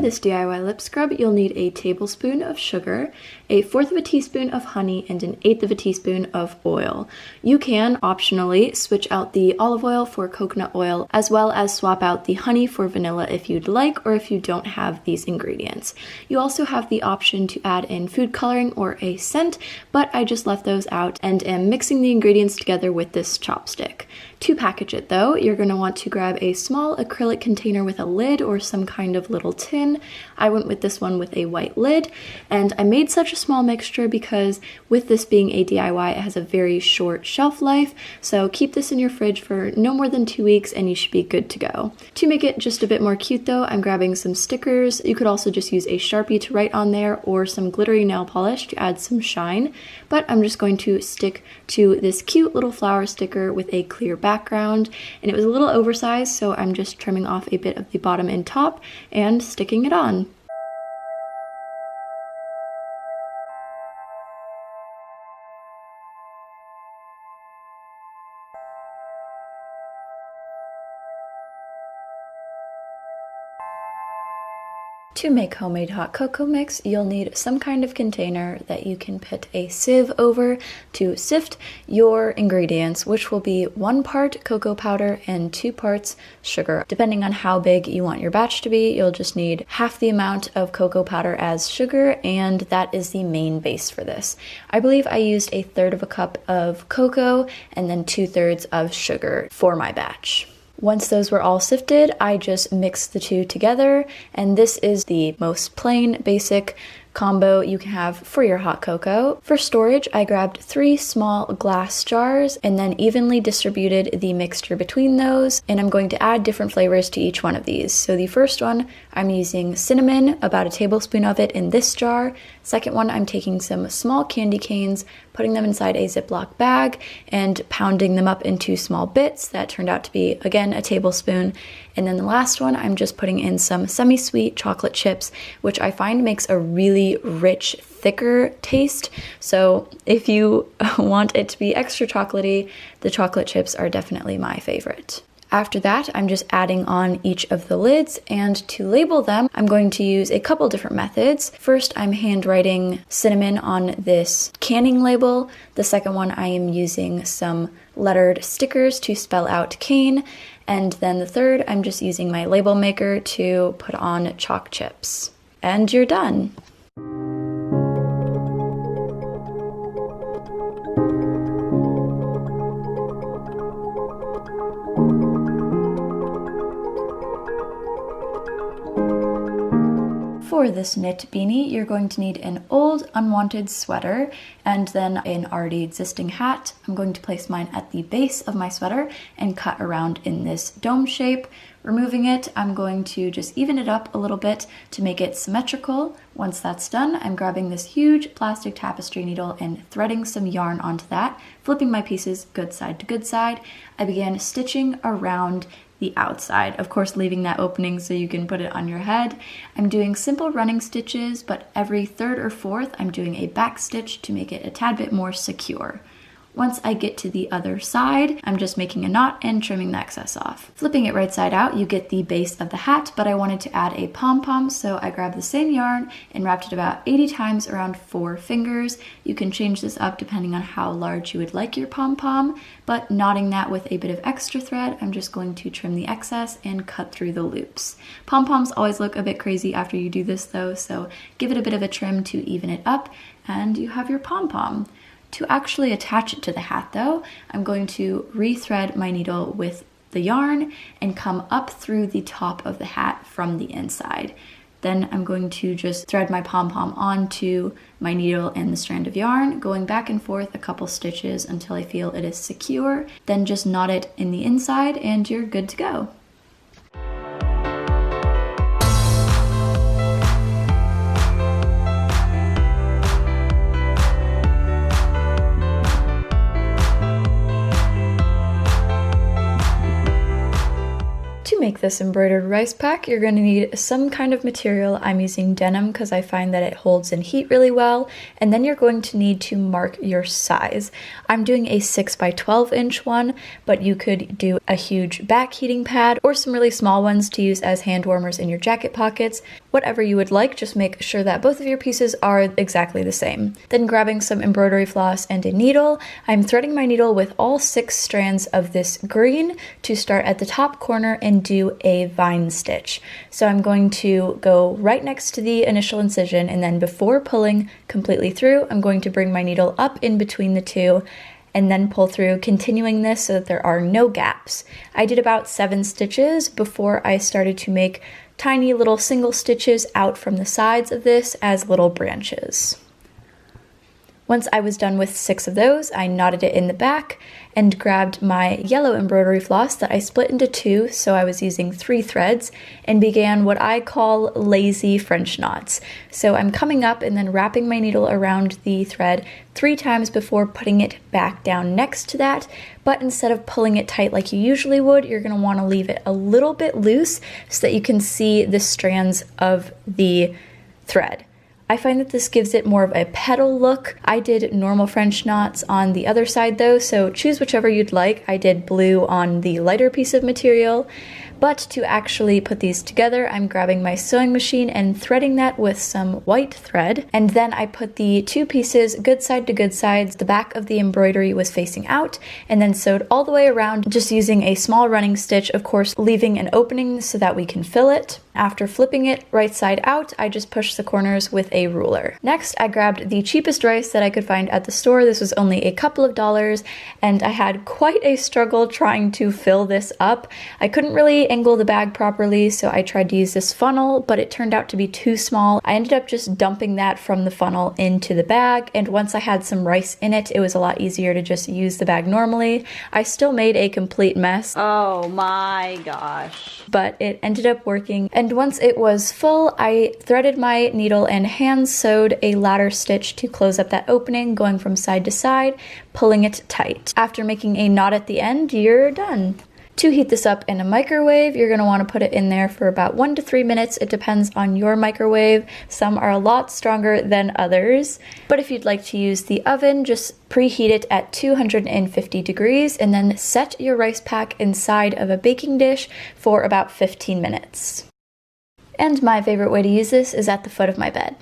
this DIY lip scrub, you'll need a tablespoon of sugar, a 1/4 of a teaspoon of honey, and an 1/8 of a teaspoon of oil. You can optionally switch out the olive oil for coconut oil, as well as swap out the honey for vanilla if you'd like, or if you don't have these ingredients. You also have the option to add in food coloring or a scent, but I just left those out and am mixing the ingredients together with this chopstick. To package it though, you're going to want to grab a small acrylic container with a lid or some kind of little tin. I went with this one with a white lid, and I made such a small mixture because with this being a DIY, it has a very short shelf life, so keep this in your fridge for no more than 2 weeks and you should be good to go. To make it just a bit more cute though, I'm grabbing some stickers. You could also just use a Sharpie to write on there or some glittery nail polish to add some shine, but I'm just going to stick to this cute little flower sticker with a clear background, and it was a little oversized, so I'm just trimming off a bit of the bottom and top and sticking it on. To make homemade hot cocoa mix, you'll need some kind of container that you can put a sieve over to sift your ingredients, which will be 1 part cocoa powder and 2 parts sugar. Depending on how big you want your batch to be, you'll just need half the amount of cocoa powder as sugar, and that is the main base for this. I believe I used 1/3 of a cup of cocoa and then 2/3 of sugar for my batch. Once those were all sifted, I just mixed the two together, and this is the most plain, basic combo you can have for your hot cocoa. For storage, I grabbed 3 small glass jars and then evenly distributed the mixture between those, and I'm going to add different flavors to each one of these. So the first one, I'm using cinnamon, about a tablespoon of it in this jar. Second one, I'm taking some small candy canes, putting them inside a Ziploc bag and pounding them up into small bits. That turned out to be, again, a tablespoon. And then the last one, I'm just putting in some semi-sweet chocolate chips, which I find makes a really rich, thicker taste. So if you want it to be extra chocolatey, the chocolate chips are definitely my favorite. After that, I'm just adding on each of the lids, and to label them, I'm going to use a couple different methods. First, I'm handwriting cinnamon on this canning label. The second one, I am using some lettered stickers to spell out cane. And then the third, I'm just using my label maker to put on chalk chips. And you're done. For this knit beanie, you're going to need an old unwanted sweater and then an already existing hat. I'm going to place mine at the base of my sweater and cut around in this dome shape. Removing it, I'm going to just even it up a little bit to make it symmetrical. Once that's done, I'm grabbing this huge plastic tapestry needle and threading some yarn onto that, flipping my pieces good side to good side. I began stitching around the outside, of course leaving that opening so you can put it on your head. I'm doing simple running stitches, but every 3rd or 4th I'm doing a back stitch to make it a tad bit more secure. Once I get to the other side, I'm just making a knot and trimming the excess off. Flipping it right side out, you get the base of the hat, but I wanted to add a pom-pom, so I grabbed the same yarn and wrapped it about 80 times around 4 fingers. You can change this up depending on how large you would like your pom-pom, but knotting that with a bit of extra thread, I'm just going to trim the excess and cut through the loops. Pom-poms always look a bit crazy after you do this though, so give it a bit of a trim to even it up, and you have your pom-pom. To actually attach it to the hat though, I'm going to rethread my needle with the yarn and come up through the top of the hat from the inside. Then I'm going to just thread my pom-pom onto my needle and the strand of yarn, going back and forth a couple stitches until I feel it is secure. Then just knot it in the inside and you're good to go. To make this embroidered rice pack, you're going to need some kind of material. I'm using denim because I find that it holds in heat really well, and then you're going to need to mark your size. I'm doing a 6 by 12 inch one, but you could do a huge back heating pad or some really small ones to use as hand warmers in your jacket pockets. whatever you would like. Just make sure that both of your pieces are exactly the same. Then grabbing some embroidery floss and a needle, I'm threading my needle with all 6 strands of this green to start at the top corner and do a vine stitch. So I'm going to go right next to the initial incision, and then before pulling completely through, I'm going to bring my needle up in between the two and then pull through, continuing this so that there are no gaps. I did about 7 stitches before I started to make tiny little single stitches out from the sides of this as little branches. Once I was done with 6 of those, I knotted it in the back and grabbed my yellow embroidery floss that I split into 2, so I was using 3 threads, and began what I call lazy French knots. So I'm coming up and then wrapping my needle around the thread 3 times before putting it back down next to that, but instead of pulling it tight like you usually would, you're going to want to leave it a little bit loose so that you can see the strands of the thread. I find that this gives it more of a petal look. I did normal French knots on the other side though, so choose whichever you'd like. I did blue on the lighter piece of material, but to actually put these together, I'm grabbing my sewing machine and threading that with some white thread, and then I put the 2 pieces good side to good sides. The back of the embroidery was facing out, and then sewed all the way around, just using a small running stitch, of course leaving an opening so that we can fill it. After flipping it right side out, I just pushed the corners with a ruler. Next, I grabbed the cheapest rice that I could find at the store. This was only a couple of dollars, and I had quite a struggle trying to fill this up. I couldn't really angle the bag properly, so I tried to use this funnel, but it turned out to be too small. I ended up just dumping that from the funnel into the bag, and once I had some rice in it, it was a lot easier to just use the bag normally. I still made a complete mess. Oh my gosh. But it ended up working. And once it was full, I threaded my needle and hand sewed a ladder stitch to close up that opening, going from side to side, pulling it tight. After making a knot at the end, you're done. To heat this up in a microwave, you're going to want to put it in there for about 1 to 3 minutes. It depends on your microwave. Some are a lot stronger than others. But if you'd like to use the oven, just preheat it at 250 degrees and then set your rice pack inside of a baking dish for about 15 minutes. And my favorite way to use this is at the foot of my bed.